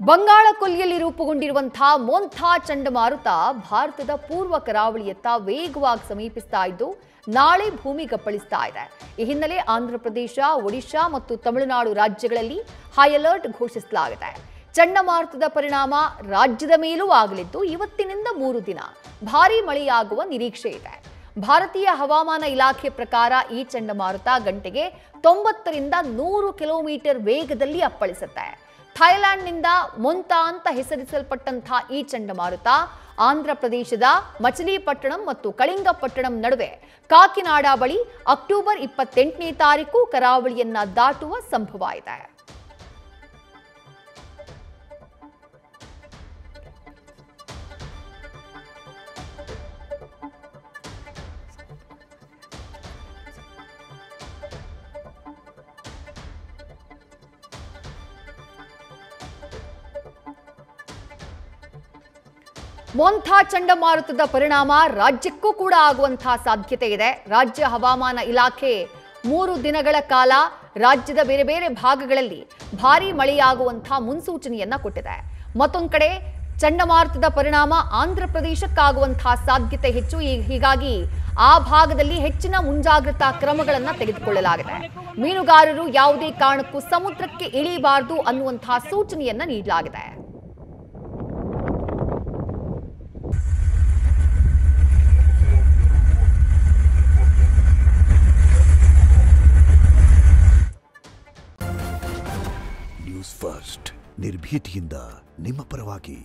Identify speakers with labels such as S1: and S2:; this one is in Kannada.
S1: ಬಂಗಾಳ ಕೊಲ್ಲಿಯಲ್ಲಿ ರೂಪುಗೊಂಡಿರುವಂತಹ ಮೊಂಥಾ ಚಂಡಮಾರುತ ಭಾರತದ ಪೂರ್ವ ಕರಾವಳಿಯತ್ತ ವೇಗವಾಗಿ ಸಮೀಪಿಸ್ತಾ ಇದ್ದು ನಾಳೆ ಭೂಮಿಗಪ್ಪಳಿಸ್ತಾ ಇದೆ. ಈ ಹಿನ್ನೆಲೆ ಆಂಧ್ರಪ್ರದೇಶ, ಒಡಿಶಾ ಮತ್ತು ತಮಿಳುನಾಡು ರಾಜ್ಯಗಳಲ್ಲಿ ಹೈ ಅಲರ್ಟ್ ಘೋಷಿಸಲಾಗಿದೆ. ಚಂಡಮಾರುತದ ಪರಿಣಾಮ ರಾಜ್ಯದ ಮೇಲೂ ಆಗಲಿದ್ದು ಇವತ್ತಿನಿಂದ 3 ದಿನ ಭಾರೀ ಮಳೆಯಾಗುವ ನಿರೀಕ್ಷೆ ಇದೆ. ಭಾರತೀಯ ಹವಾಮಾನ ಇಲಾಖೆ ಪ್ರಕಾರ ಈ ಚಂಡಮಾರುತ ಗಂಟೆಗೆ 90 ರಿಂದ 100 ಕಿಲೋಮೀಟರ್ ವೇಗದಲ್ಲಿ ಅಪ್ಪಳಿಸುತ್ತೆ. ಥೈಲ್ಯಾಂಡ್ನಿಂದ ಮೊಂಥಾ ಅಂತ ಹೆಸರಿಸಲ್ಪಟ್ಟಂತಹ ಈ ಚಂಡಮಾರುತ ಆಂಧ್ರಪ್ರದೇಶದ ಮಚಲಿಪಟ್ಟಣಂ ಮತ್ತು ಕಳಿಂಗಪಟ್ಟಣಂ ನಡುವೆ ಕಾಕಿನಾಡ ಬಳಿ ಅಕ್ಟೋಬರ್ 28ನೇ ತಾರೀಕು ಕರಾವಳಿಯನ್ನ ದಾಟುವ ಸಂಭವ ಇದೆ. ಮೊಂಥಾ ಚಂಡಮಾರುತದ ಪರಿಣಾಮ ರಾಜ್ಯಕ್ಕೂ ಕೂಡ ಆಗುವಂತಹ ಸಾಧ್ಯತೆ ಇದೆ. ರಾಜ್ಯ ಹವಾಮಾನ ಇಲಾಖೆ 3 ದಿನಗಳ ಕಾಲ ರಾಜ್ಯದ ಬೇರೆ ಬೇರೆ ಭಾಗಗಳಲ್ಲಿ ಭಾರೀ ಮಳೆಯಾಗುವಂತಹ ಮುನ್ಸೂಚನೆಯನ್ನ ಕೊಟ್ಟಿದೆ. ಮತ್ತೊಂದು ಕಡೆ ಚಂಡಮಾರುತದ ಪರಿಣಾಮ ಆಂಧ್ರಪ್ರದೇಶಕ್ಕಾಗುವಂತಹ ಸಾಧ್ಯತೆ ಹೆಚ್ಚು. ಹೀಗಾಗಿ ಆ ಭಾಗದಲ್ಲಿ ಹೆಚ್ಚಿನ ಮುಂಜಾಗ್ರತಾ ಕ್ರಮಗಳನ್ನು ತೆಗೆದುಕೊಳ್ಳಲಾಗಿದೆ. ಮೀನುಗಾರರು ಯಾವುದೇ ಕಾರಣಕ್ಕೂ ಸಮುದ್ರಕ್ಕೆ ಇಳಿಯಬಾರದು ಅನ್ನುವಂತಹ ಸೂಚನೆಯನ್ನ ನೀಡಲಾಗಿದೆ.
S2: ನ್ಯೂಸ್ ಫಸ್ಟ್ ನಿರ್ಭೀತಿಯಿಂದ ನಿಮ್ಮ ಪರವಾಗಿ.